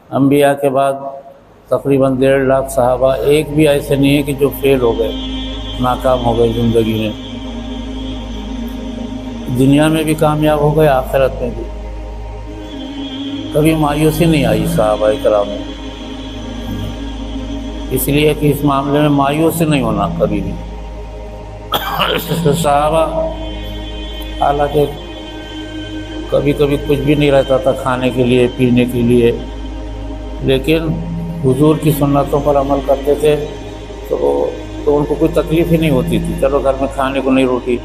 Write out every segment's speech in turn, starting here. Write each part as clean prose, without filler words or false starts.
انبیاء کے بعد تقریباً 1.5 لاکھ صحابہ ایک بھی ایسے نہیں ہے کہ جو فیل ہو گئے، ناکام ہو گئے زندگی میں، دنیا میں بھی کامیاب ہو گئے، آخرت میں بھی۔ کبھی مایوسی نہیں آئی صحابہ کرام میں، اس لیے کہ اس معاملے میں مایوس نہیں ہونا کبھی بھی۔ صحابہ حالانکہ کبھی کبھی کچھ بھی نہیں رہتا تھا کھانے کے لیے پینے کے لیے، لیکن حضور کی سنتوں پر عمل کرتے تھے تو ان کو کوئی تکلیف ہی نہیں ہوتی تھی۔ چلو گھر میں کھانے کو نہیں روٹی،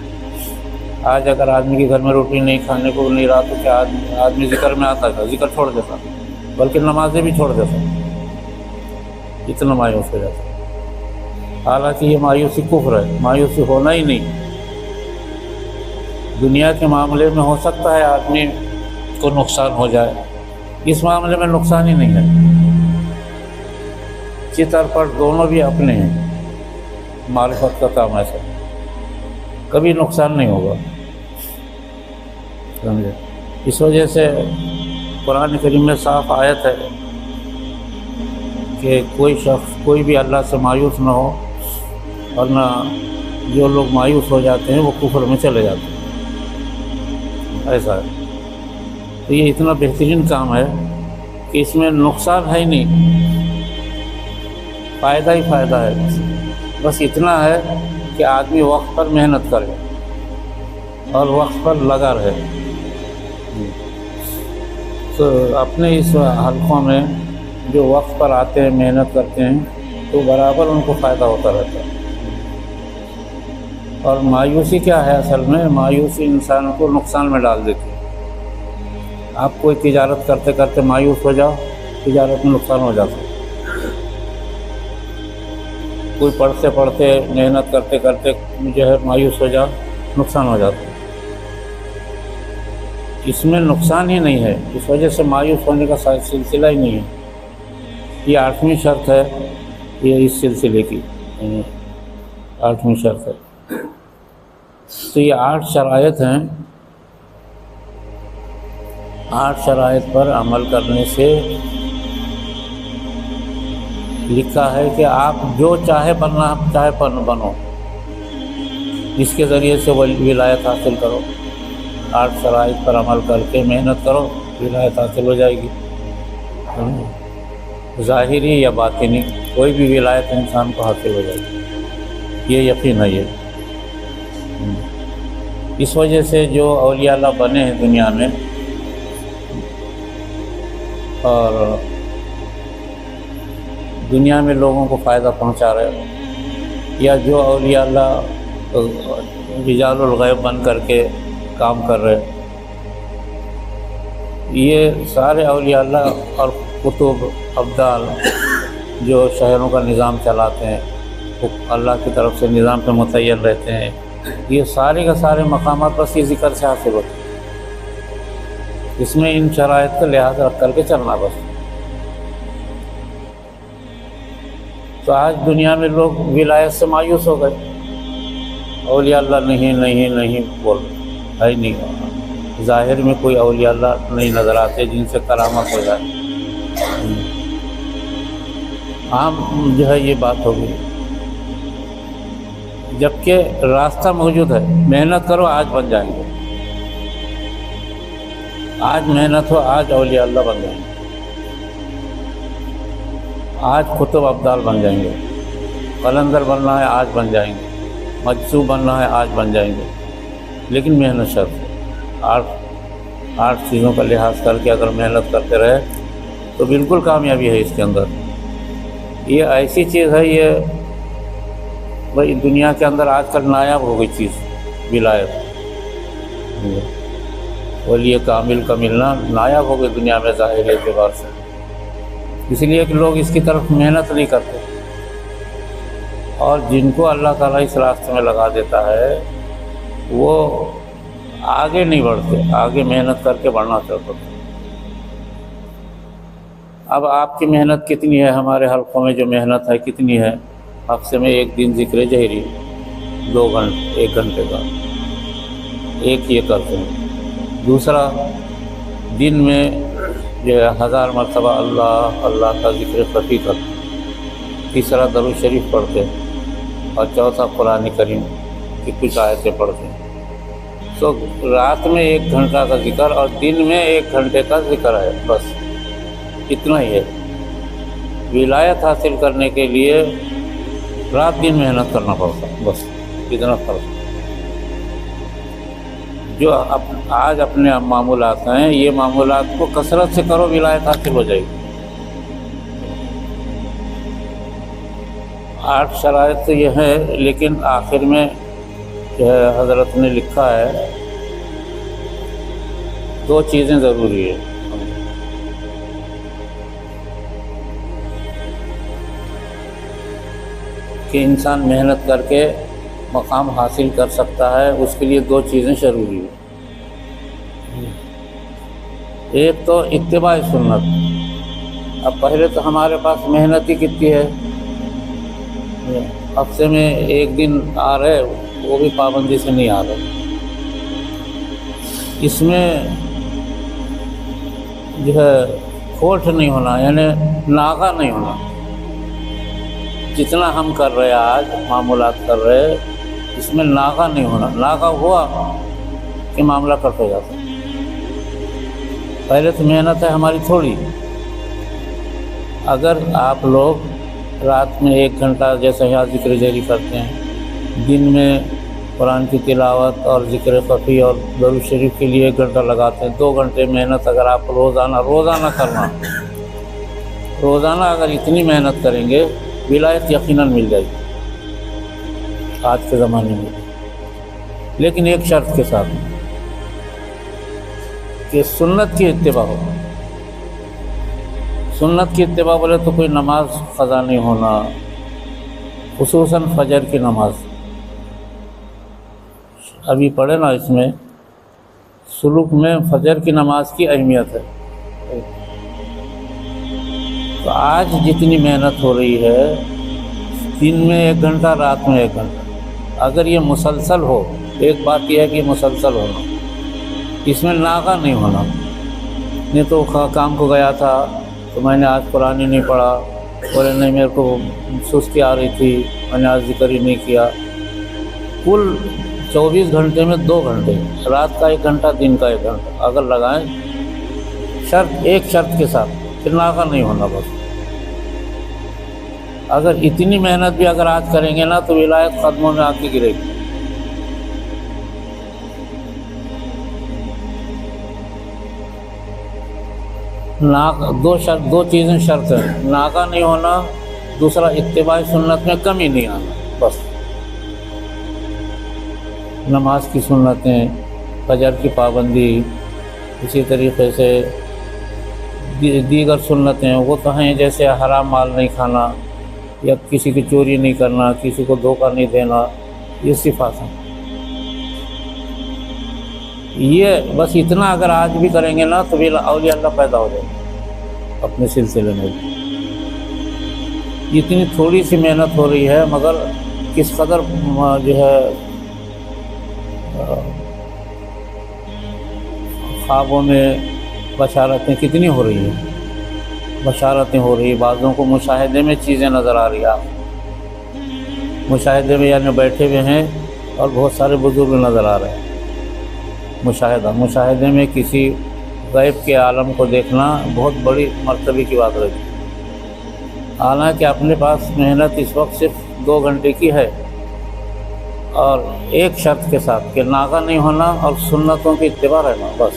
آج اگر آدمی کے گھر میں روٹی نہیں کھانے کو نہیں رہا تو کیا آدمی ذکر میں آتا تھا؟ ذکر چھوڑ دیتا، بلکہ نمازیں بھی چھوڑ دیتا، اتنا مایوس ہو جاتا۔ حالانکہ یہ مایوسی کفر ہے، مایوسی ہونا ہی نہیں۔ دنیا کے معاملے میں ہو سکتا ہے آدمی کو نقصان ہو جائے، اس معاملے میں نقصان ہی نہیں ہے۔ چتر پر دونوں بھی اپنے ہیں، معرفت کا کام ایسا، کبھی نقصان نہیں ہوگا، سمجھے؟ اس وجہ سے قرآن کریم میں صاف آیت ہے کہ کوئی شخص کوئی بھی اللہ سے مایوس نہ ہو، ورنہ جو لوگ مایوس ہو جاتے ہیں وہ کفر میں چلے جاتے ہیں، ایسا ہے۔ تو یہ اتنا بہترین کام ہے کہ اس میں نقصان ہے ہی نہیں، فائدہ ہی فائدہ ہے۔ بس اتنا ہے کہ آدمی وقت پر محنت کرے اور وقت پر لگا رہے۔ تو اپنے اس حلقوں میں جو وقت پر آتے ہیں محنت کرتے ہیں تو برابر ان کو فائدہ ہوتا رہتا ہے۔ اور مایوسی کیا ہے اصل میں؟ مایوسی انسان کو نقصان میں ڈال دیتی ہے۔ آپ کوئی تجارت کرتے کرتے مایوس ہو جاؤ، تجارت میں نقصان ہو جاتا ہے۔ کوئی پڑھتے پڑھتے محنت کرتے کرتے جو ہے مایوس ہو جاؤ، نقصان ہو جاتا ہے۔ اس میں نقصان ہی نہیں ہے، اس وجہ سے مایوس ہونے کا سلسلہ ہی نہیں ہے۔ یہ 8ویں شرط ہے، یہ اس سلسلے کی 8ویں شرط ہے۔ تو یہ 8 شرائط ہیں، 8 شرائط پر عمل کرنے سے لکھا ہے کہ آپ جو چاہے بننا چاہے بنو، جس کے ذریعے سے ولایت حاصل کرو۔ 8 شرائط پر عمل کر کے محنت کرو، ولایت حاصل ہو جائے گی، ظاہری یا باطنی، کوئی بھی ولایت انسان کو حاصل ہو جائے گی، یہ یقین ہے۔ یہ اس وجہ سے جو اولیاء اللہ بنے ہیں دنیا میں اور دنیا میں لوگوں کو فائدہ پہنچا رہے، یا جو اولیاء اللہ رجال الغیب بن کر کے کام کر رہے، یہ سارے اولیاء اللہ اور کتب ابدال جو شہروں کا نظام چلاتے ہیں، اللہ کی طرف سے نظام پہ متعین رہتے ہیں، یہ سارے کے سارے مقامات بس یہ ذکر سے حاصل ہوتے ہیں۔ اس میں ان شرائط کا لحاظ رکھ کر کے چلنا بس۔ تو آج دنیا میں لوگ ولایت سے مایوس ہو گئے، اولیاء اللہ نہیں بول رہے، ہے نہیں، ظاہر میں کوئی اولیاء اللہ نہیں نظر آتے جن سے کرامت ہو جائے۔ عام جو ہے یہ بات ہوگی، جبکہ راستہ موجود ہے، محنت کرو آج بن جائیں گے، آج محنت ہو آج اولیاء اللہ بن جائیں گے، آج کتب ابدال بن جائیں گے، قلندر بننا ہے آج بن جائیں گے، مجذوب بننا ہے آج بن جائیں گے، لیکن محنت شرط ہے۔ 8 چیزوں کا لحاظ کر کے اگر محنت کرتے رہے تو بالکل کامیابی ہے اس کے اندر۔ یہ ایسی چیز ہے، یہ بھائی دنیا کے اندر آج کل نایاب ہو گئی چیز، ولایت، ولی کامل کا ملنا نایاب ہو گئی دنیا میں ظاہر اعتبار سے، اس لیے کہ لوگ اس کی طرف محنت نہیں کرتے، اور جن کو اللہ تعالیٰ اس راستے میں لگا دیتا ہے وہ آگے نہیں بڑھتے، آگے محنت کر کے بڑھنا چاہتے ہیں۔ اب آپ کی محنت کتنی ہے؟ ہمارے حلقوں میں جو محنت ہے کتنی ہے؟ ہفتے میں 1 دن ذکر جہری، 2 گھنٹے 1 گھنٹے کا ایک یہ کرتے ہیں، دوسرا دن میں جو ہے 1000 مرتبہ اللہ اللہ کا ذکر خفی کرتے، تیسرا درود شریف پڑھتے، اور چوتھا قرآن کریم کی کچھ آیتیں پڑھتے ہیں۔ تو رات میں 1 گھنٹہ کا ذکر اور دن میں 1 گھنٹے کا ذکر ہے، بس اتنا ہی ہے۔ ولایت حاصل کرنے کے لیے رات دن محنت کرنا پڑتا، بس اتنا فرق۔ جو آج اپنے معمولات ہیں، یہ معمولات کو کثرت سے کرو، ولایت حاصل ہو جائے گی۔ 8 شرائط تو یہ ہے، لیکن آخر میں جو ہے حضرت نے لکھا ہے 2 چیزیں ضروری ہیں۔ کہ انسان محنت کر کے مقام حاصل کر سکتا ہے، اس کے لیے 2 چیزیں ضروری ہیں۔ ایک تو اتباع سنت۔ اب پہلے تو ہمارے پاس محنت ہی کتنی ہے، ہفتے میں 1 دن آ رہے، وہ بھی پابندی سے نہیں آ رہے۔ اس میں جو ہے کھوٹ نہیں ہونا، یعنی ناغہ نہیں ہونا۔ جتنا ہم کر رہے آج معمولات کر رہے، اس میں ناغہ نہیں ہونا۔ ناغہ ہوا کہ معاملہ کٹ ہو جاتا۔ پہلے تو محنت ہے ہماری تھوڑی۔ اگر آپ لوگ رات میں 1 گھنٹہ جیسے یہاں ذکر جاری کرتے ہیں، دن میں قرآن کی تلاوت اور ذکر خفی اور درود شریف کے لیے 1 گھنٹہ لگاتے ہیں، 2 گھنٹے محنت اگر آپ روزانہ کرنا، روزانہ اگر اتنی محنت کریں گے، ولایت یقیناً مل جائے گی آج کے زمانے میں، لیکن ایک شرط کے ساتھ کہ سنت کی اتباع ہو۔ سنت کی اتباع بولے تو کوئی نماز قضا نہیں ہونا، خصوصاً فجر کی نماز۔ ابھی پڑھے نا، اس میں سلوک میں فجر کی نماز کی اہمیت ہے۔ تو آج جتنی محنت ہو رہی ہے، دن میں 1 گھنٹہ، رات میں 1 گھنٹہ، اگر یہ مسلسل ہو، ایک بات یہ ہے کہ مسلسل ہونا، اس میں ناغہ نہیں ہونا۔ نہیں تو کام کو گیا تھا تو میں نے آج قرآن ہی نہیں پڑھا، بولے نہیں میرے کو سستی آ رہی تھی، میں نے آج ذکر ہی نہیں کیا۔ کل 24 گھنٹے میں 2 گھنٹے، رات کا 1 گھنٹہ، دن کا 1 گھنٹہ اگر لگائیں، ایک شرط کے ساتھ، پھر ناغہ نہیں ہونا۔ بس اگر اتنی محنت بھی اگر آج کریں گے نا، تو ولایت قدموں میں آ کے گرے گی۔ دو چیزیں شرط ہیں، ناغہ نہیں ہونا، دوسرا اتباع سنت میں کمی نہیں آنا۔ بس نماز کی سنتیں، فجر کی پابندی، اسی طریقے سے دیگر سنتیں وہ تو ہیں، جیسے حرام مال نہیں کھانا، یا کسی کی چوری نہیں کرنا، کسی کو دھوکہ نہیں دینا، یہ صفات ہیں۔ یہ بس اتنا اگر آج بھی کریں گے نا، تو اولیاء اللہ پیدا ہو جائے گے اپنے سلسلے میں۔ اتنی تھوڑی سی محنت ہو رہی ہے، مگر کس قدر جو ہے خوابوں میں بشارتیں کتنی ہو رہی ہیں، بشارتیں ہو رہی ہیں، بعضوں کو مشاہدے میں چیزیں نظر آ رہی ہیں۔ آپ مشاہدے میں یعنی بیٹھے ہوئے ہیں اور بہت سارے بزرگ نظر آ رہے ہیں۔ مشاہدے میں کسی غیب کے عالم کو دیکھنا بہت بڑی مرتبے کی بات رہتی ہے۔ حالانکہ اپنے پاس محنت اس وقت صرف 2 گھنٹے کی ہے، اور ایک شرط کے ساتھ کہ ناغہ نہیں ہونا اور سنتوں کی اتباع رہنا۔ بس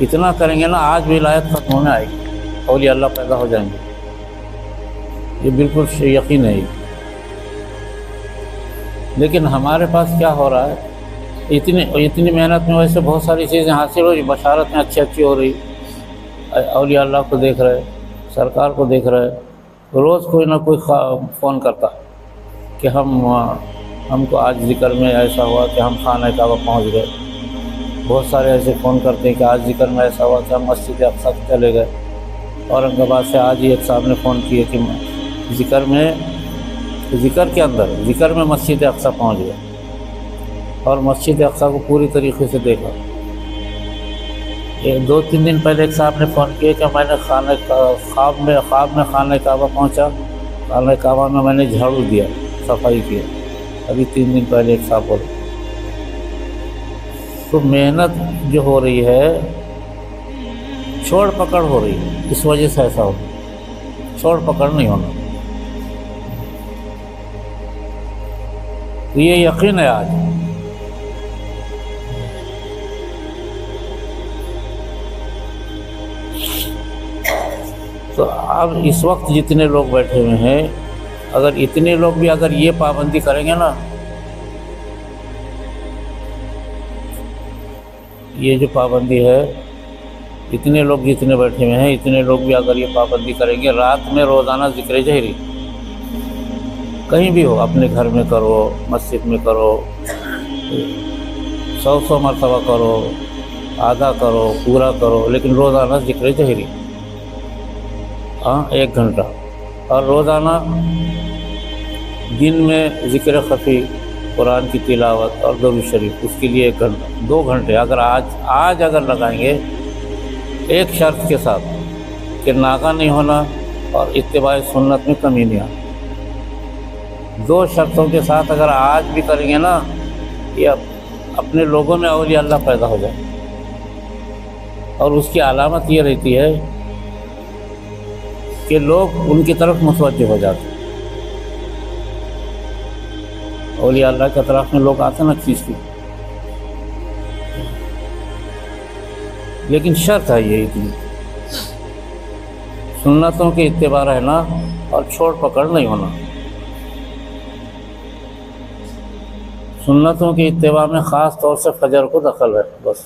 اتنا کریں گے نا، آج ولایت ختم ہونے آئے گی، اولیاء اللہ پیدا ہو جائیں گے، یہ بالکل یقین ہے۔ لیکن ہمارے پاس کیا ہو رہا ہے، اتنی محنت میں ویسے بہت ساری چیزیں حاصل ہو رہی، بشارتیں اچھی ہو رہی، اولیاء اللہ کو دیکھ رہے، سرکار کو دیکھ رہے، روز کوئی نہ کوئی فون کرتا کہ ہم کو آج ذکر میں ایسا ہوا کہ ہم خانہ کعبہ پہنچ گئے۔ بہت سارے ایسے فون کرتے ہیں کہ آج ذکر میں ایسا ہوا کہ ہم مسجد اقصیٰ چلے گئے۔ اورنگ آباد سے آج ہی ایک صاحب نے فون کیے کہ ذکر کے اندر ذکر میں مسجد اقصیٰ پہنچ گئے اور مسجد اقصیٰ کو پوری طریقے سے دیکھا۔ دو تین دن پہلے ایک صاحب نے فون کیا کہ میں نے خواب میں خانہ کعبہ پہنچا، خانہ کعبہ میں نے جھاڑو دیا، صفائی کیا، ابھی 3 دن پہلے ایک صاحب بولے۔ تو محنت جو ہو رہی ہے چھوڑ پکڑ ہو رہی ہے، اس وجہ سے ایسا ہو، چھوڑ پکڑ نہیں ہونا۔ تو یہ یقین ہے آج۔ تو اب اس وقت جتنے لوگ بیٹھے ہوئے ہیں، اگر اتنے لوگ بھی اگر یہ پابندی کریں گے نا، یہ جو پابندی ہے، اتنے لوگ جتنے بیٹھے ہوئے ہیں، اتنے لوگ بھی اگر یہ پابندی کریں گے، رات میں روزانہ ذکر جہری کہیں بھی ہو، اپنے گھر میں کرو، مسجد میں کرو، 100 مرتبہ کرو، آدھا کرو، پورا کرو، لیکن روزانہ ذکر جہری 1 گھنٹہ، اور روزانہ دن میں ذکر خفی، قرآن کی تلاوت اور درود شریف، اس کے لیے 1 گھنٹہ، 2 گھنٹے اگر آج اگر لگائیں گے، ایک شرط کے ساتھ کہ ناغہ نہیں ہونا اور اتباع سنت میں کمی نہیں آنا، 2 شرطوں کے ساتھ اگر آج بھی کریں گے نا، یہ اپنے لوگوں میں اولیاء اللہ پیدا ہو جائے۔ اور اس کی علامت یہ رہتی ہے کہ لوگ ان کی طرف متوجہ ہو جاتے ہیں، اولیاء اللہ کے طرف میں لوگ آتے ہیں نا کھینچتے، لیکن شرط ہے یہ اتنی، سنتوں کے اتباع رہنا اور چھوڑ پکڑ نہیں ہونا۔ سنتوں کے اتباع میں خاص طور سے فجر کو دخل ہے، بس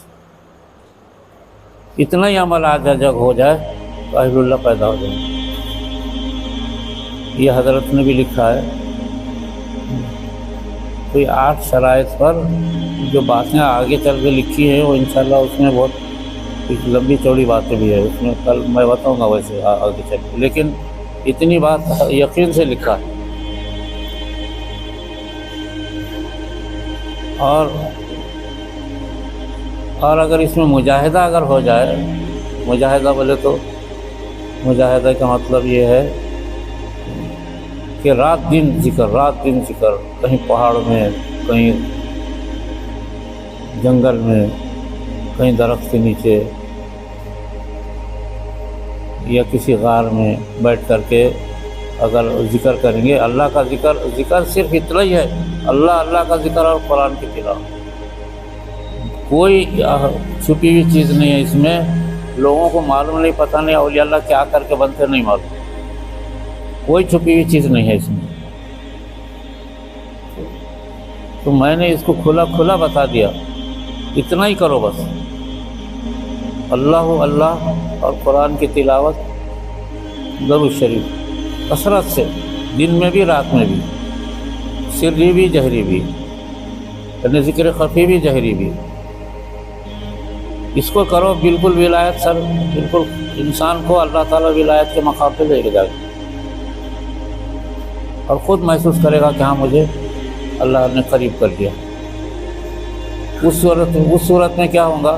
اتنا ہی عمل آج جگ ہو جائے تو اہل اللہ پیدا ہو جائے۔ یہ حضرت نے بھی لکھا ہے، کوئی 8 شرائط پر جو باتیں آگے چل کے لکھی ہیں، وہ انشاءاللہ اس میں بہت کچھ لمبی چوڑی باتیں بھی ہے، اس میں کل میں بتاؤں گا ویسے آگے چل کے، لیکن اتنی بات یقین سے لکھا ہے۔ اور اگر اس میں مجاہدہ اگر ہو جائے، مجاہدہ بولے تو مجاہدہ کا مطلب یہ ہے کہ رات دن ذکر، کہیں پہاڑ میں، کہیں جنگل میں، کہیں درخت کے نیچے یا کسی غار میں بیٹھ کر کے اگر ذکر کریں گے، اللہ کا ذکر صرف اتنا ہی ہے، اللہ کا ذکر اور قرآن کی تلاوت، کوئی چھپی ہوئی چیز نہیں ہے اس میں۔ لوگوں کو معلوم نہیں، پتہ نہیں اولیاء اللہ کیا کر کے بنتے نہیں معلوم، کوئی چھپی ہوئی چیز نہیں ہے اس میں۔ تو میں نے اس کو کھلا بتا دیا، اتنا ہی کرو بس، اللہ اور قرآن کی تلاوت، درود شریف کثرت سے، دن میں بھی رات میں بھی، سری بھی جہری بھی، یعنی ذکر خفی بھی جہری بھی، اس کو کرو، بالکل ولایت بالکل انسان کو اللہ تعالیٰ ولایت کے مقام پہ لے کے جائے گا، اور خود محسوس کرے گا کہ ہاں مجھے اللہ نے قریب کر دیا۔ اس صورت میں کیا ہوگا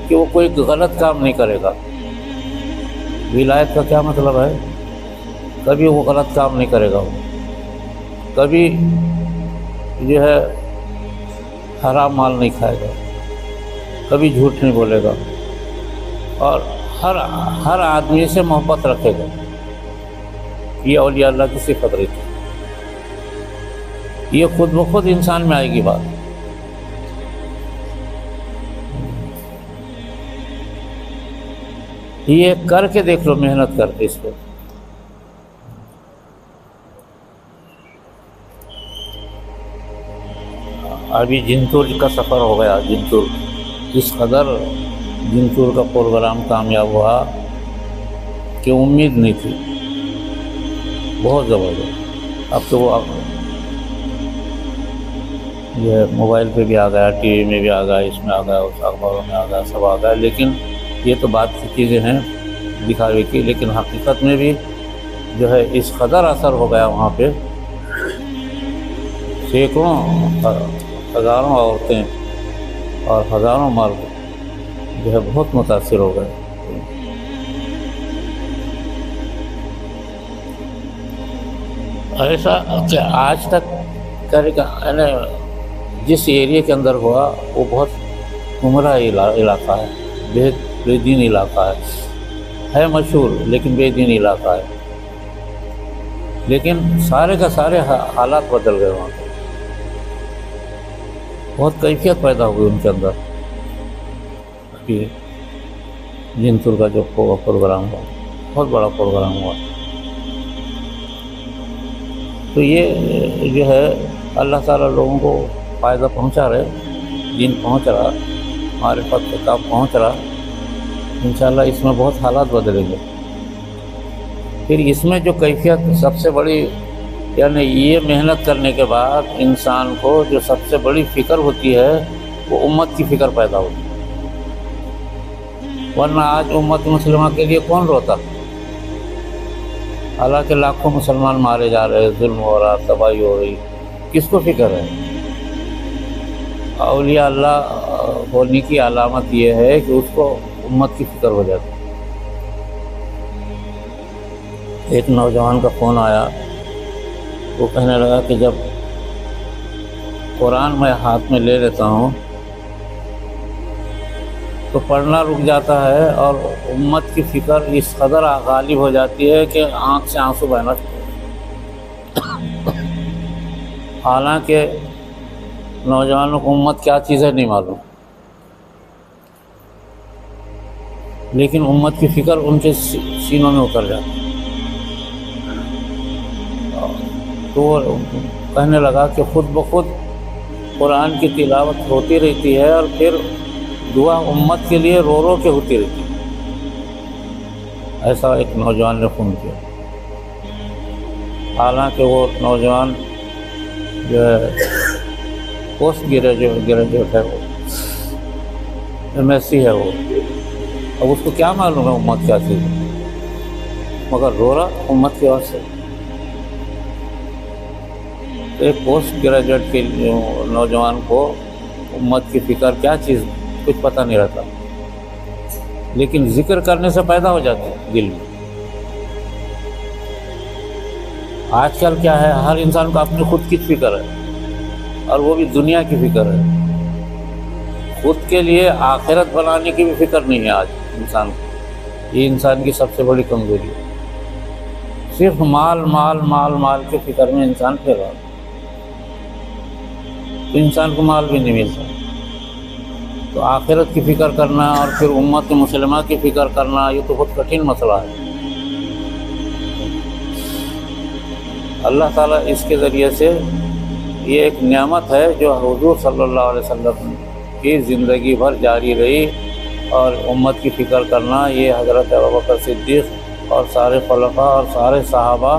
کہ وہ کوئی غلط کام نہیں کرے گا۔ ولایت کا کیا مطلب ہے؟ کبھی وہ غلط کام نہیں کرے گا، وہ کبھی جو ہے حرام مال نہیں کھائے گا، کبھی جھوٹ نہیں بولے گا، اور ہر آدمی سے محبت رکھے گا۔ یہ اولیاء اللہ کی صفت رہتی ہے، یہ خود بخود انسان میں آئے گی بات۔ یہ کر کے دیکھ لو، محنت کر کے اس پہ۔ ابھی جنتور کا سفر ہو گیا، جنتور اس قدر جنتور کا پروگرام کامیاب ہوا کہ امید نہیں تھی، بہت زبردست۔ اب تو وہ یہ موبائل پہ بھی آ گیا، ٹی وی میں بھی آ گیا، اس میں آ گیا، اس اخباروں میں آ گیا، سب آ گیا، لیکن یہ تو بات کی چیزیں ہیں دکھاوے کی، لیکن حقیقت میں بھی جو ہے اس قدر اثر ہو گیا وہاں پہ، سینکڑوں ہزاروں عورتیں اور ہزاروں مرد جو ہے بہت متاثر ہو گئے۔ ایسا کہ آج تک جس ایریے کے اندر ہوا وہ بہت گمراہ علاقہ ہے، بے دین علاقہ ہے مشہور لیکن بے دین علاقہ ہے، لیکن سارے کا سارے حالات بدل گئے وہاں پہ، بہت کیفیت پیدا ہوئی ان کے اندر۔ جنتر کا جو پروگرام ہوا بہت بڑا پروگرام ہوا، تو یہ جو ہے اللہ تعالیٰ لوگوں کو فائدہ پہنچا رہے، دین پہنچ رہا، معرفت کا کام پہنچ رہا، انشاءاللہ اس میں بہت حالات بدلیں گے۔ پھر اس میں جو کیفیت سب سے بڑی، یعنی یہ محنت کرنے کے بعد انسان کو جو سب سے بڑی فکر ہوتی ہے وہ امت کی فکر پیدا ہوتی ہے، ورنہ آج امت مسلمہ کے لیے کون روتا؟ حالانکہ لاکھوں مسلمان مارے جا رہے، ظلم ہو رہا، تباہی ہو رہی، کس کو فکر ہے؟ اولیاء اللہ ہونے کی علامت یہ ہے کہ اس کو امت کی فکر ہو جاتی۔ ایک نوجوان کا فون آیا، وہ کہنے لگا کہ جب قرآن میں ہاتھ میں لے لیتا ہوں تو پڑھنا رک جاتا ہے اور امت کی فکر اس قدر غالب ہو جاتی ہے کہ آنکھ سے آنسو بہنا شروع۔ حالانکہ نوجوانوں کو امت کیا چیز ہے نہیں معلوم، لیکن امت کی فکر ان کے سینوں میں اتر جاتی۔ تو وہ کہنے لگا کہ خود بخود قرآن کی تلاوت ہوتی رہتی ہے اور پھر دعا امت کے لیے رو رو کے ہوتی رہتی ہے۔ ایسا ایک نوجوان نے فون کیا، حالانکہ وہ نوجوان جو ہے پوسٹ گریجویٹ ہے، وہ MSc ہے وہ، اب اس کو کیا معلوم ہے امت کیا چیز ہے، مگر رو رہا امت کی وجہ سے۔ ایک پوسٹ گریجویٹ کے نوجوان کو امت کی فکر کیا چیز کچھ پتہ نہیں رہتا، لیکن ذکر کرنے سے پیدا ہو جاتی ہے دل میں۔ آج کل کیا ہے، ہر انسان کو اپنی خود کی فکر ہے، اور وہ بھی دنیا کی فکر ہے، خود کے لیے آخرت بنانے کی بھی فکر نہیں ہے آج انسان کو۔ یہ انسان کی سب سے بڑی کمزوری ہے، صرف مال مال مال مال کے فکر میں انسان پھر رہا، تو انسان کو مال بھی نہیں ملتا، تو آخرت کی فکر کرنا اور پھر امت مسلمہ کی فکر کرنا یہ تو بہت کٹھن مسئلہ ہے۔ اللہ تعالیٰ اس کے ذریعے سے یہ ایک نعمت ہے جو حضور صلی اللہ علیہ وسلم کی زندگی بھر جاری رہی، اور امت کی فکر کرنا یہ حضرت ابوبکر صدیق اور سارے خلفاء اور سارے صحابہ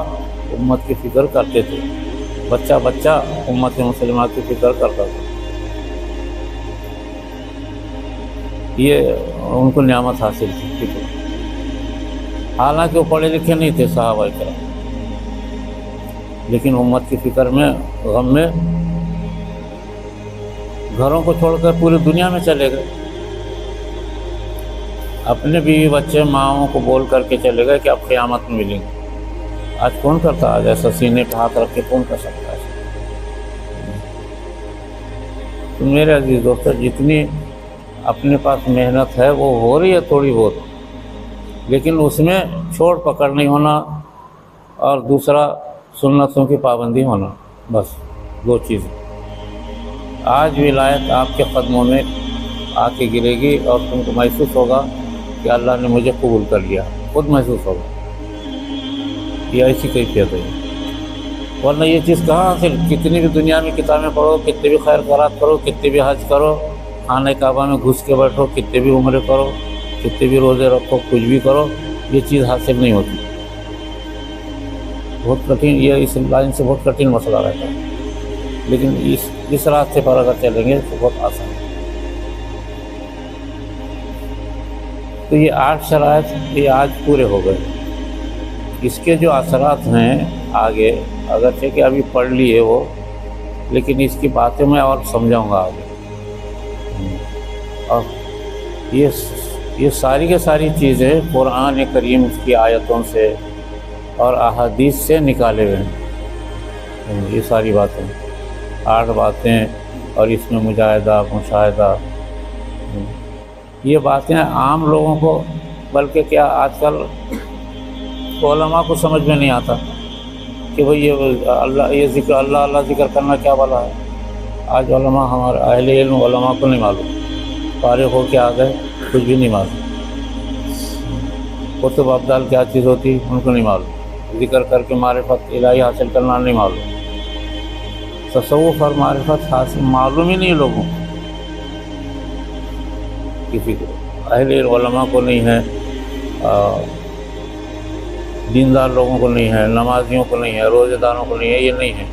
امت کی فکر کرتے تھے، بچہ بچہ امت مسلمہ کی فکر کرتا تھا، یہ ان کو نعمت حاصل تھی فکر۔ حالانکہ وہ پڑھے لکھے نہیں تھے صحابہ کرام، لیکن امت کی فکر میں، غم میں گھروں کو چھوڑ کر پوری دنیا میں چلے گئے، اپنے بیوی بچے ماؤں کو بول کر کے چلے گئے کہ اب قیامت میں ملیں گے۔ آج کون کرتا؟ آج ایسا سینے پہ ہاتھ رکھ کے کون کر سکتا ہے؟ تو میرے عزیز دوستو، جتنی اپنے پاس محنت ہے وہ ہو رہی ہے تھوڑی بہت، لیکن اس میں چھوڑ پکڑ نہیں ہونا، اور دوسرا سنتوں کی پابندی ہونا، بس دو چیزیں۔ آج ولایت آپ کے قدموں میں آ کے گرے گی اور تم کو محسوس ہوگا کہ اللہ نے مجھے قبول کر لیا، خود محسوس ہوگا، یہ ایسی کیفیت ہے۔ ورنہ یہ چیز کہاں حاصل؟ کتنی بھی دنیا میں کتابیں پڑھو، کتنے بھی خیر خیرات کرو، کتنے بھی حج کرو، خانہ کعبہ میں گھس کے بیٹھو، کتنے بھی عمرے کرو، کتنے بھی روزے رکھو، کچھ بھی کرو، یہ چیز حاصل نہیں ہوتی، بہت کٹھن، یہ اس لائن سے بہت کٹھن مسئلہ رہتا ہے، لیکن اس راستے پر اگر چلیں گے تو بہت آسان ہے۔ تو یہ 8 شرائط یہ آج پورے ہو گئے، اس کے جو اثرات ہیں آگے، اگرچہ کہ ابھی پڑھ لیے وہ، لیکن اس کی باتیں میں اور سمجھاؤں گا آگے، اور یہ ساری کی ساری چیزیں قرآن کریم کی آیتوں سے اور احادیث سے نکالے ہوئے ہیں۔ یہ ساری باتیں 8 باتیں، اور اس میں مجاہدہ مشاہدہ، یہ باتیں عام لوگوں کو، بلکہ کیا آج کل علماء کو سمجھ میں نہیں آتا کہ بھئی یہ ذکر اللہ ذکر کرنا کیا بلا ہے۔ آج علماء، ہمارے اہل علم علماء کو نہیں معلوم، فارغ ہو کے آ گئے، کچھ بھی نہیں معلوم۔ قطب ابدال کیا چیز ہوتی ان کو نہیں معلوم، ذکر کر کے معرفت الہی حاصل کرنا نہیں معلوم، تصوف اور معرفت حاصل معلوم ہی نہیں لوگوں کو، کسی کو، اہل علماء کو نہیں ہے، دیندار لوگوں کو نہیں ہے، نمازیوں کو نہیں ہے، روزہ داروں کو نہیں ہے، یہ نہیں ہے،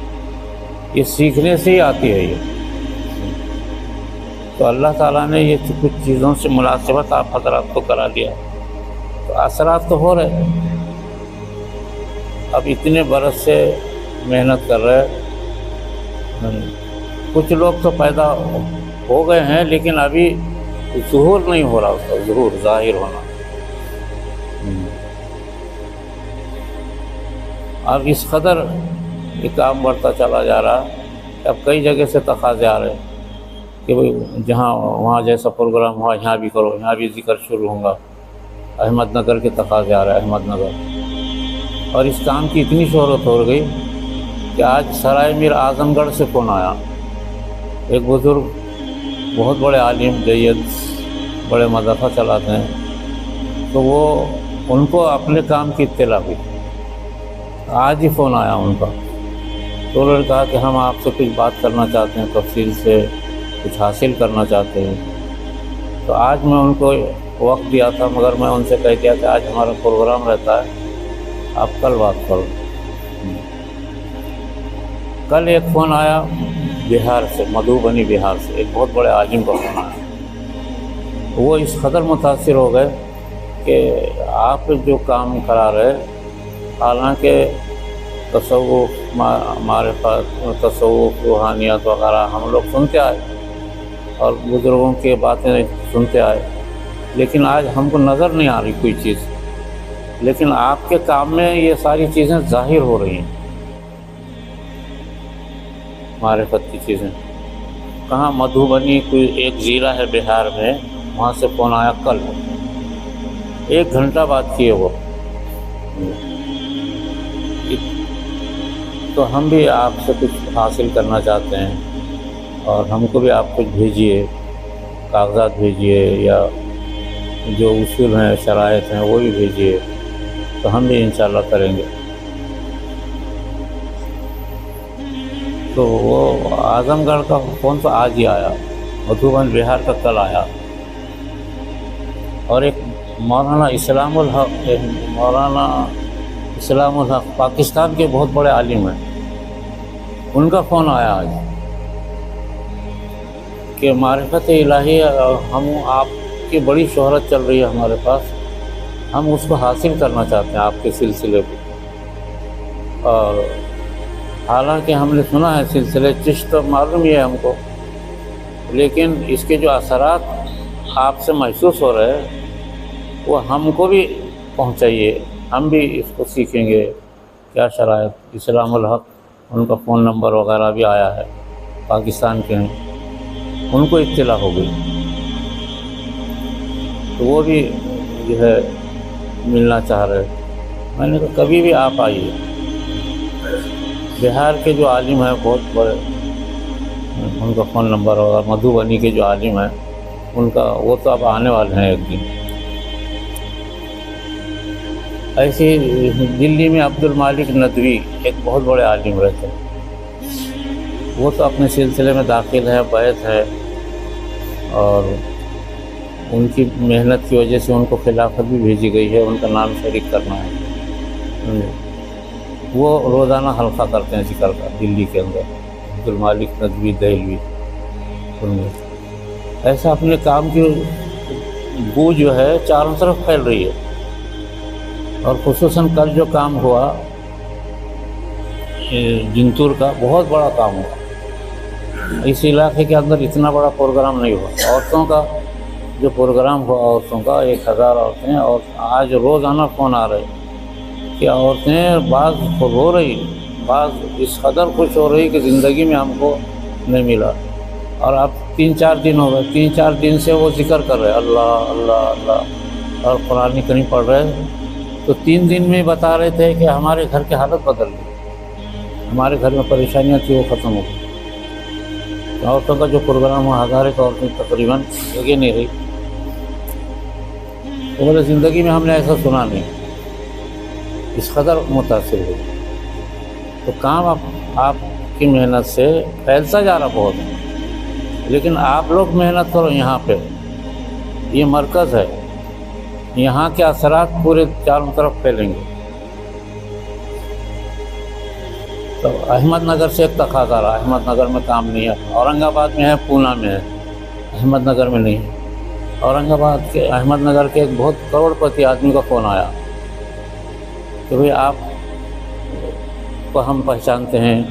یہ سیکھنے سے ہی آتی ہے۔ یہ تو اللہ تعالیٰ نے یہ کچھ چیزوں سے مناسبت آپ حضرات کو کرا دیا، تو اثرات تو ہو رہے۔ اب اتنے برس سے محنت کر رہے، کچھ لوگ تو پیدا ہو گئے ہیں، لیکن ابھی ظہور نہیں ہو رہا، اس کا ظہور، ظاہر ہونا۔ اب اس قدر یہ کام بڑھتا چلا جا رہا، اب کئی جگہ سے تقاضے آ رہے کہ بھئی جہاں وہاں جیسا پروگرام ہوا یہاں بھی کرو، یہاں بھی ذکر شروع ہوگا۔ احمد نگر کے تقاضے آ رہے، احمد نگر، اور اس کام کی اتنی شہرت ہو گئی کہ آج سرائے میر اعظم گڑھ سے فون آیا، ایک بزرگ بہت بڑے عالم جید، بڑے مدرسہ چلاتے ہیں، تو وہ ان کو اپنے کام کی اطلاع ہوئی، آج ہی فون آیا ان کا، تو انہوں نے کہا کہ ہم آپ سے کچھ بات کرنا چاہتے ہیں، تفصیل سے کچھ حاصل کرنا چاہتے ہیں۔ تو آج میں ان کو وقت دیا تھا، مگر میں ان سے کہہ دیا کہ آج ہمارا پروگرام رہتا ہے، آپ کل بات کرو۔ کل ایک فون آیا بہار سے، مدھوبنی بہار سے، ایک بہت بڑے عالم کا فون آیا، وہ اس قدر متاثر ہو گئے کہ آپ جو کام کرا رہے، حالانکہ تصوف، معرفت، تصوف، روحانیت وغیرہ ہم لوگ سنتے آئے اور بزرگوں کی باتیں سنتے آئے، لیکن آج ہم کو نظر نہیں آ رہی کوئی چیز، لیکن آپ کے کام میں یہ ساری چیزیں ظاہر ہو رہی ہیں، معرفت کی چیزیں۔ کہاں مدھوبنی کوئی ایک ضلع ہے بہار میں، وہاں سے فون آیا کل، 1 گھنٹہ بات کیے وہ۔ تو ہم بھی آپ سے کچھ حاصل کرنا چاہتے ہیں، اور ہم کو بھی آپ کچھ بھیجیے، کاغذات بھیجیے، یا جو اصول ہیں، شرائط ہیں، وہ بھی بھیجیے، تو ہم بھی انشاءاللہ کریں گے۔ تو وہ اعظم گڑھ کا فون تو آج ہی آیا، مدھوبن بہار کا کل آیا، اور ایک مولانا اسلام الحق پاکستان کے بہت بڑے عالم ہیں، ان کا فون آیا آج کہ معرفت الہی، ہم آپ کی بڑی شہرت چل رہی ہے ہمارے پاس، ہم اس کو حاصل کرنا چاہتے ہیں آپ کے سلسلے کو۔ اور حالانکہ ہم نے سنا ہے سلسلے چشت، معلوم ہی ہے ہم کو، لیکن اس کے جو اثرات آپ سے محسوس ہو رہے ہیں وہ ہم کو بھی پہنچائیے، ہم بھی اس کو سیکھیں گے کیا شرائط۔ اسلام الحق، ان کا فون نمبر وغیرہ بھی آیا ہے، پاکستان کے ہیں، ان کو اطلاع ہو گئی، تو وہ بھی جو ہے ملنا چاہ رہے۔ میں نے کہا کبھی بھی آپ آئیے، بہار کے جو عالم ہیں بہت بڑے، ان کا فون نمبر ہوگا، مدھوبنی کے جو عالم ہیں ان کا، وہ تو اب آنے والے ہیں ایک دن۔ ایسے دلی میں عبد المالک ندوی ایک بہت بڑے عالم رہتے ہیں، وہ تو اپنے سلسلے میں داخل ہے، بیعت ہے، اور ان کی محنت کی وجہ سے ان کو خلافت بھی بھیجی گئی ہے، ان کا نام شریک کرنا ہے۔ وہ روزانہ حلقہ کرتے ہیں ذکر کا دلی کے اندر، عبد المالک ندوی دہلوی، ایسا اپنے کام کی بو جو ہے چاروں طرف پھیل رہی ہے۔ اور خصوصاً کل جو کام ہوا جنتور کا، بہت بڑا کام ہوا، اس علاقے کے اندر اتنا بڑا پروگرام نہیں ہوا، عورتوں کا جو پروگرام ہوا عورتوں کا 1000 عورتیں، اور آج روزانہ فون آ رہے کہ عورتیں بعض رو رہی، بعض اس قدر خوش ہو رہی کہ زندگی میں ہم کو نہیں ملا۔ اور اب 3-4 دن ہو گئے، 3-4 دن سے وہ ذکر کر رہے اللہ اللہ اللہ اور قرآن کریم پڑھ رہے۔ تو 3 دن میں بتا رہے تھے کہ ہمارے گھر کی حالت بدل گئی، ہمارے گھر میں پریشانیاں تھیں وہ ختم ہو گئی۔ عورتوں کا جو پروگرام ہوا 1000 عورتیں تقریباً جگہ نہیں رہی۔ تو بولے زندگی میں ہم نے ایسا سنا نہیں، اس قدر متاثر ہوئی۔ تو کام آپ کی محنت سے پھیلتا جا رہا بہت، لیکن آپ لوگ محنت کرو۔ یہاں پہ یہ مرکز ہے، یہاں کے اثرات پورے چاروں طرف پھیلیں گے۔ تو احمد نگر سے ایک تقاضا رہا، احمد نگر میں کام نہیں ہے، اورنگ آباد میں ہے، پونا میں ہے، احمد نگر میں نہیں ہے۔ اورنگ آباد کے احمد نگر کے ایک بہت کروڑ پتی آدمی کا فون آیا کہ بھئی آپ کو ہم پہچانتے ہیں،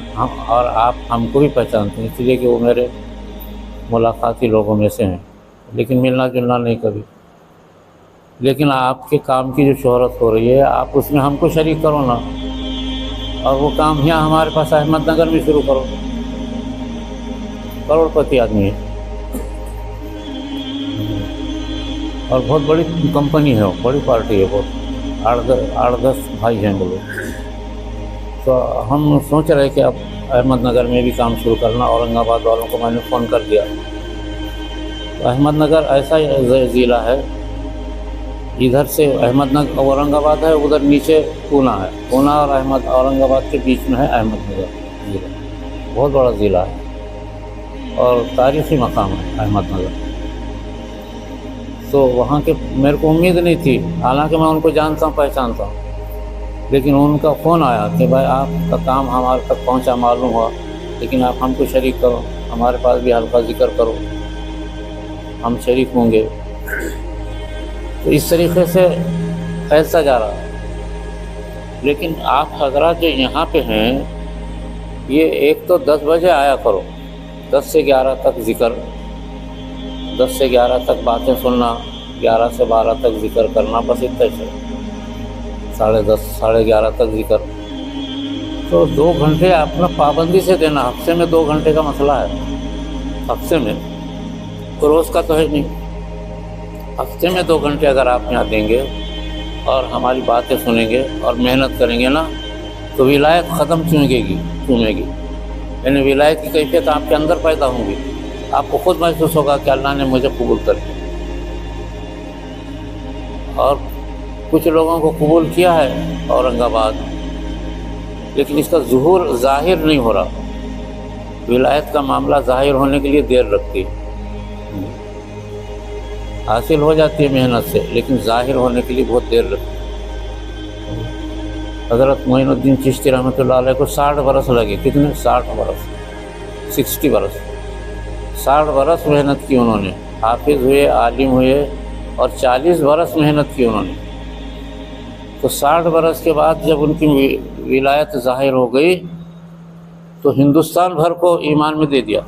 اور آپ ہم کو بھی پہچانتے ہیں، اس لیے کہ وہ میرے ملاقاتی لوگوں میں سے ہیں، لیکن ملنا جلنا نہیں کبھی۔ لیکن آپ کے کام کی جو شہرت ہو رہی ہے، آپ اس میں ہم کو شریک کرو نا، اور وہ کام یہاں ہمارے پاس احمد نگر میں شروع کرو۔ کروڑ پتی آدمی ہے اور بہت بڑی کمپنی ہے، بڑی پارٹی ہے، بہت 8-10 بھائی ہیں وہ لوگ۔ تو ہم سوچ رہے کہ اب احمد نگر میں بھی کام شروع کرنا۔ اورنگ آباد والوں کو میں نے فون کر دیا۔ تو احمد نگر ایسا ضلع ہے، ادھر سے احمد نگر اورنگ آباد ہے، ادھر نیچے پونا ہے، پونا اور اورنگ آباد کے بیچ میں ہے احمد نگر ضلع، بہت بڑا ضلع ہے اور تاریخی مقام ہے احمد نگر۔ تو وہاں کے میرے کو امید نہیں تھی، حالانکہ میں ان کو جانتا ہوں، پہچانتا ہوں، لیکن ان کا فون آیا کہ بھائی آپ کا کام ہمارے تک پہنچا، معلوم ہوا، لیکن آپ ہم کو شریک کرو، ہمارے پاس بھی حلقہ ذکر کرو، ہم شریک ہوں گے۔ تو اس طریقے سے ایسا جا رہا۔ لیکن آپ حضرات جو یہاں پہ ہیں، یہ ایک تو 10 بجے آیا کرو، 10 سے 11 تک ذکر، 10 سے 11 تک باتیں سننا، 11 سے 12 تک ذکر کرنا، بس اتنا ہی چلے، 10:30 11:30 تک ذکر۔ تو 2 گھنٹے اپنا پابندی سے دینا، ہفتے میں 2 گھنٹے کا مسئلہ ہے، ہفتے میں، روز کا تو ہے نہیں، ہفتے میں 2 گھنٹے اگر آپ یہاں دیں گے اور ہماری باتیں سنیں گے اور محنت کریں گے نا، تو ولایت ختم چومے گی، یعنی ولایت کی کیفیت آپ کے اندر پیدا ہوں گی، آپ کو خود محسوس ہوگا کہ اللہ نے مجھے قبول کر لیا۔ اور کچھ لوگوں کو قبول کیا ہے اورنگ آباد، لیکن اس کا ظہور ظاہر نہیں ہو رہا۔ ولایت کا معاملہ ظاہر ہونے کے لیے دیر لگتی ہے، حاصل ہو جاتی ہے محنت سے، لیکن ظاہر ہونے کے لیے بہت دیر لگتی ہے۔ حضرت معین الدین چشتی رحمۃ اللہ علیہ کو 60 برس لگے، کتنے؟ 60 برس، 60 برس، 60 برس محنت کی انہوں نے، حافظ ہوئے، عالم ہوئے، اور 40 برس محنت کی انہوں نے۔ تو 60 برس کے بعد جب ان کی ولایت ظاہر ہو گئی تو ہندوستان بھر کو ایمان میں دے دیا،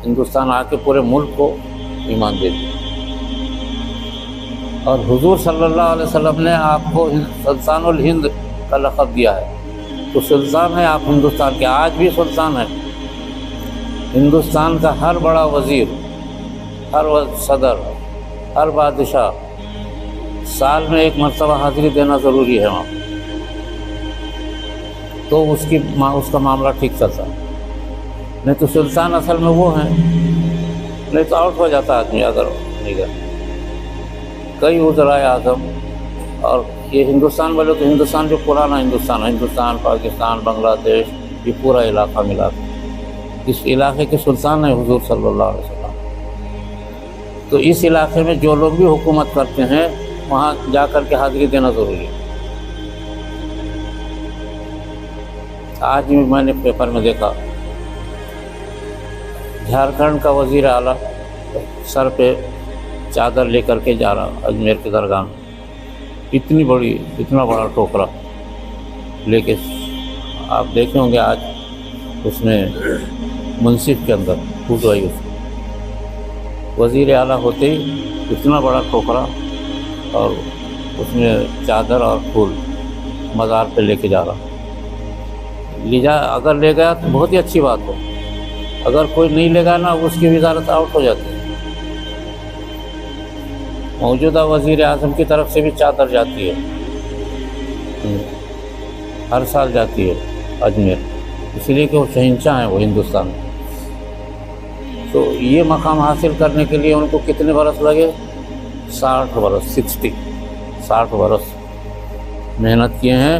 ہندوستان آ کے پورے ملک کو ایمان دے دیا۔ اور حضور صلی اللہ علیہ وسلم نے آپ کو سلطان الہند کا لقب دیا ہے، تو سلطان ہے آپ ہندوستان کے، آج بھی سلطان ہے۔ ہندوستان کا ہر بڑا وزیر، ہر صدر، ہر بادشاہ سال میں 1 مرتبہ حاضری دینا ضروری ہے وہاں، تو اس کا معاملہ ٹھیک چلتا، نہیں تو سلطان اصل میں وہ ہیں، نہیں تو آؤٹ ہو جاتا آدمی اگر نہیں گیا۔ کئی وزرائے اعظم، اور یہ ہندوستان والے تو ہندوستان جو پرانا ہندوستان ہے، ہندوستان، پاکستان، بنگلہ دیش، یہ پورا علاقہ ملا، اس علاقے کے سلطان ہیں حضور صلی اللہ علیہ وسلم۔ تو اس علاقے میں جو لوگ بھی حکومت کرتے ہیں وہاں جا کر کے حاضری دینا ضروری ہے۔ آج بھی میں نے پیپر میں دیکھا، جھارکھنڈ کا وزیر اعلیٰ سر پہ چادر لے کر کے جا رہا اجمیر کے درگاہ میں، اتنا بڑا ٹوکرا لے کے، آپ دیکھیں ہوں گے آج اس میں منصف کے اندر پھوٹ گئی، وزیر اعلیٰ ہوتے ہی اتنا بڑا ٹوکرا اور اس میں چادر اور پھول مزار پہ لے کے جا رہا. اگر لے گیا تو بہت ہی اچھی بات ہو، اگر کوئی نہیں لے گا نا اس کی وزارت آؤٹ ہو جاتی ہے. موجودہ وزیر اعظم کی طرف سے بھی چادر جاتی ہے، ہر سال جاتی ہے اجمیر، اس لیے کہ وہ شہنشاہ ہیں وہ ہندوستان میں. تو یہ مقام حاصل کرنے کے لیے ان کو کتنے برس لگے؟ 60 برس، 60 برس محنت کیے ہیں.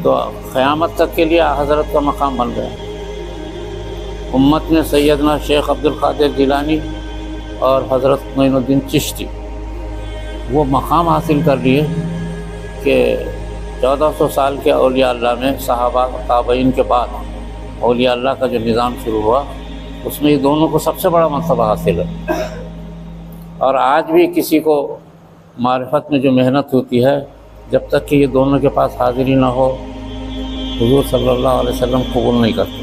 تو قیامت تک کے لیے حضرت کا مقام بن گیا. امت نے سیدنا شیخ عبد القادر جیلانی اور حضرت معین الدین چشتی وہ مقام حاصل کر لیے کہ 1400 سال کے اولیاء اللہ میں صحابہ تابعین کے بعد اولیاء اللہ کا جو نظام شروع ہوا اس میں یہ دونوں کو سب سے بڑا مرتبہ حاصل ہے. اور آج بھی کسی کو معرفت میں جو محنت ہوتی ہے، جب تک کہ یہ دونوں کے پاس حاضری نہ ہو حضور صلی اللہ علیہ وسلم قبول نہیں کرتے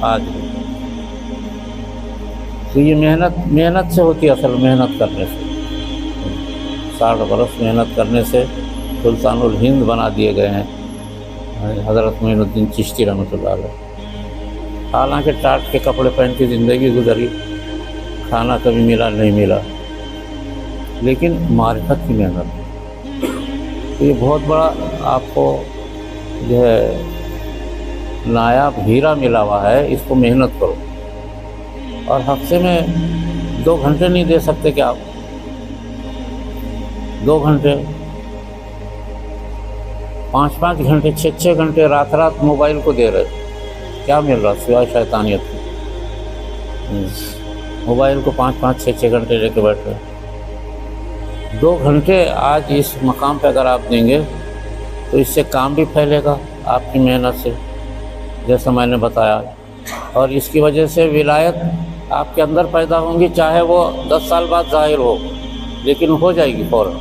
آج بھی. تو یہ محنت سے ہوتی ہے، اصل محنت کرنے سے. 60 برس محنت کرنے سے سلطان الہند بنا دیے گئے ہیں حضرت معین الدین چشتی رحمۃ اللہ علیہ. حالانکہ ٹاٹ کے کپڑے پہن کے زندگی گزری، کھانا کبھی ملا نہیں ملا، لیکن معرفت کی محنت. تو یہ بہت بڑا آپ کو جو ہے نایاب ہیرا ملا ہوا ہے، اس کو محنت کرو. اور ہفتے میں 2 گھنٹے نہیں دے سکتے کہ آپ 2 گھنٹے 5 گھنٹے 6 گھنٹے رات موبائل کو دے رہے، کیا مل رہا سوائے شیطانیت کی؟ موبائل کو 5 6 گھنٹے لے کے بیٹھ رہے. 2 گھنٹے آج اس مقام پہ اگر آپ دیں گے تو اس سے کام بھی پھیلے گا آپ کی محنت سے، جیسا میں نے بتایا. اور اس کی وجہ سے ولایت آپ کے اندر پیدا ہوں گی، چاہے وہ 10 سال بعد ظاہر ہو، لیکن ہو جائے گی فوراً.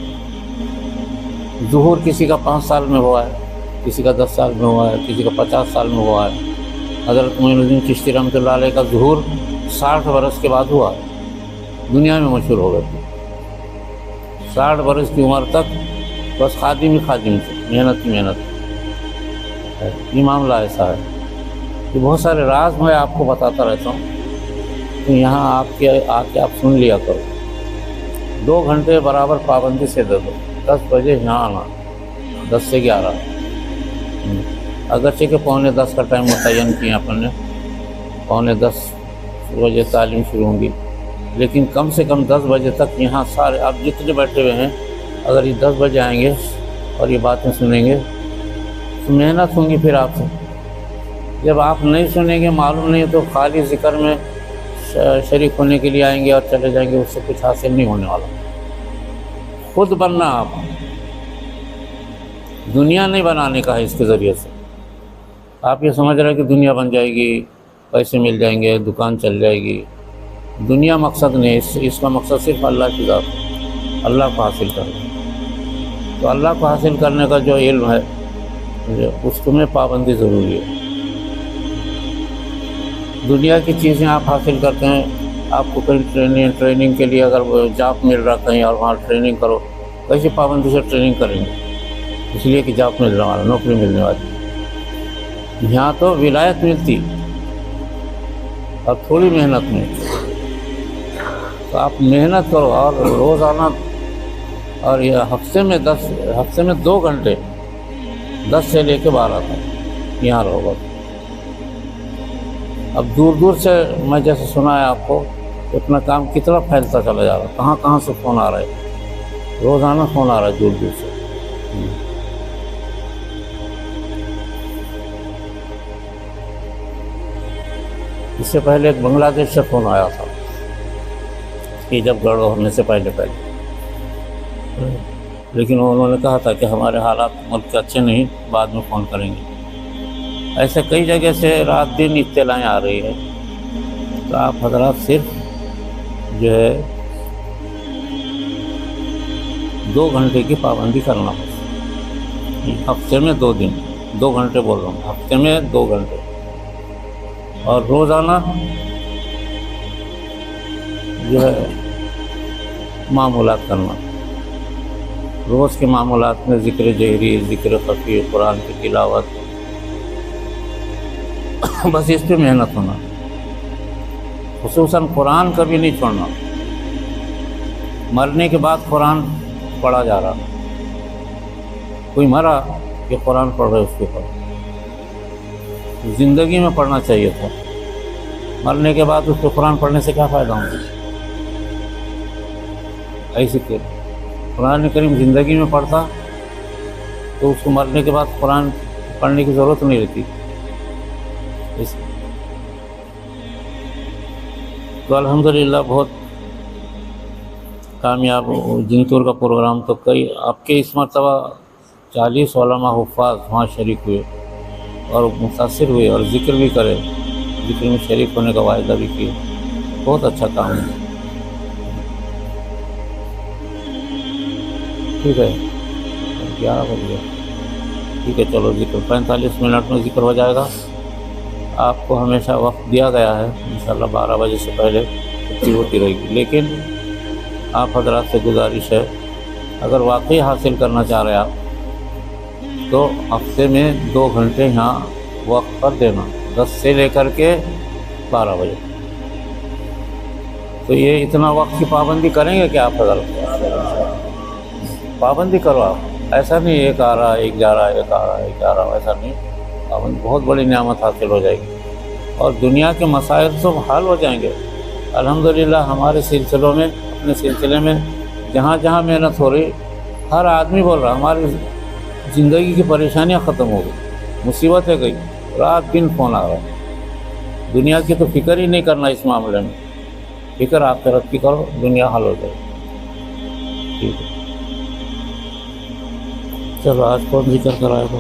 ظہور کسی کا 5 سال میں ہوا ہے، کسی کا 10 سال میں ہوا ہے، کسی کا 50 سال میں ہوا ہے. حضرت معین الدین چشتی رحمۃ اللہ علیہ کا ظہور 60 برس کے بعد ہوا، دنیا میں مشہور ہو گئے. 60 برس کی عمر تک بس خادم سے محنت. یہ معاملہ ایسا ہے کہ بہت سارے راز میں آپ کو بتاتا رہتا ہوں، تو یہاں آ کے آپ سن لیا کرو. 2 گھنٹے برابر پابندی سے دے دو. 10 بجے یہاں آنا، 10 سے 11. اگرچہ کہ 9:45 کا ٹائم متعین کیا اپن نے، 9:45 بجے تعلیم شروع ہوں گی، لیکن کم سے کم 10 بجے تک یہاں سارے آپ جتنے بیٹھے ہوئے ہیں، اگر یہ 10 بجے آئیں گے اور یہ باتیں سنیں گے تو محنت ہوں گی. پھر آپ سے جب آپ نہیں سنیں گے، معلوم نہیں تو خالی ذکر میں شریک ہونے کے لیے آئیں گے اور چلے جائیں گے، اس سے کچھ حاصل نہیں ہونے والا. خود بننا، آپ دنیا نہیں بنانے کا ہے. اس کے ذریعے سے آپ یہ سمجھ رہے ہیں کہ دنیا بن جائے گی، پیسے مل جائیں گے، دکان چل جائے گی. دنیا مقصد نہیں، اس کا مقصد صرف اللہ کی ذات، اللہ کو حاصل کرنا. تو اللہ کو حاصل کرنے کا جو علم ہے اس میں پابندی ضروری ہے. دنیا کی چیزیں آپ حاصل کرتے ہیں، آپ کو کہیں ٹریننگ کے لیے اگر وہ جاب مل رہا کہیں اور وہاں ٹریننگ کرو، کیسی پابندی سے ٹریننگ کریں گے؟ اس لیے کہ جاب مل رہا والا، نوکری ملنے والی. یہاں تو ولایت ملتی اور تھوڑی محنت میں. تو آپ محنت کرو اور روزانہ، اور یہ ہفتے میں 2 گھنٹے 10 سے لے کے 12 تک یہاں رہو گا. اب دور سے میں جیسے سنا ہے آپ کو، اپنا کام کتنا پھیلتا چلا جا رہا، کہاں سے فون آ رہا ہے، روزانہ فون آ رہا ہے دور سے. اس سے پہلے ایک بنگلہ دیش سے فون آیا تھا، یہ جب گڑبڑ ہونے سے پہلے، لیکن انہوں نے کہا تھا کہ ہمارے حالات ملک کے اچھے نہیں، بعد میں فون کریں گے. ایسے کئی جگہ سے رات دن اطلاعیں آ رہی ہے. تو آپ حضرات صرف جو ہے 2 گھنٹے کی پابندی کرنا ہو. ہفتے میں 2 دن 2 گھنٹے بول رہا ہوں، ہفتے میں 2 گھنٹے، اور روزانہ جو ہے معمولات کرنا، روز کے معمولات میں ذکر جہری، ذکر خفی، قرآن کی تلاوت، بس اس پہ محنت ہونا، خصوصاً قرآن کبھی نہیں چھوڑنا۔ مرنے کے بعد قرآن پڑھا جا رہا، کوئی مرا کہ قرآن پڑھ رہے اس کے اوپر، زندگی میں پڑھنا چاہیے تھا، مرنے کے بعد اس کو قرآن پڑھنے سے کیا فائدہ ہوگا؟ ایسے کہ قرآن کریم زندگی میں پڑھتا تو اس کو مرنے کے بعد قرآن پڑھنے کی ضرورت نہیں رہتی۔ تو الحمدللہ بہت کامیاب جن ٹور کا پروگرام، تو کئی آپ کے اس مرتبہ 40 علماء حفاظ وہاں شریک ہوئے اور متاثر ہوئے اور ذکر بھی کرے، ذکر میں شریک ہونے کا وعدہ بھی کیا، بہت اچھا کام ہے۔ ٹھیک ہے 11 بج گیا، ٹھیک ہے چلو ذکر 45 منٹ میں ذکر ہو جائے گا۔ آپ کو ہمیشہ وقت دیا گیا ہے، انشاءاللہ 12 بجے سے پہلے چھٹی ہوتی رہے گی، لیکن آپ حضرات سے گزارش ہے اگر واقعی حاصل کرنا چاہ رہے آپ تو ہفتے میں 2 گھنٹے یہاں وقت پر دینا، 10 سے لے کر کے 12 بجے۔ تو یہ اتنا وقت کی پابندی کریں گے کہ آپ حضرات پابندی کرو، آپ ایسا نہیں ایک آ رہا ایک جا رہا ایک آ رہا ایک جا رہا، ایسا نہیں، پابندی بہت بڑی نعمت حاصل ہو جائے گی اور دنیا کے مسائل سب حل ہو جائیں گے۔ الحمدللہ ہمارے سلسلوں میں، اپنے سلسلے میں جہاں جہاں محنت ہو رہی، ہر آدمی بول رہا ہماری زندگی کی پریشانیاں ختم ہو گئی، مصیبتیں گئی، رات دن فون آ رہا ہے۔ دنیا کی تو فکر ہی نہیں کرنا اس معاملے میں، فکر آخرت کی کرو، دنیا حل ہو جائے۔ ٹھیک ہے چلو آج کون ذکر کرائے گا؟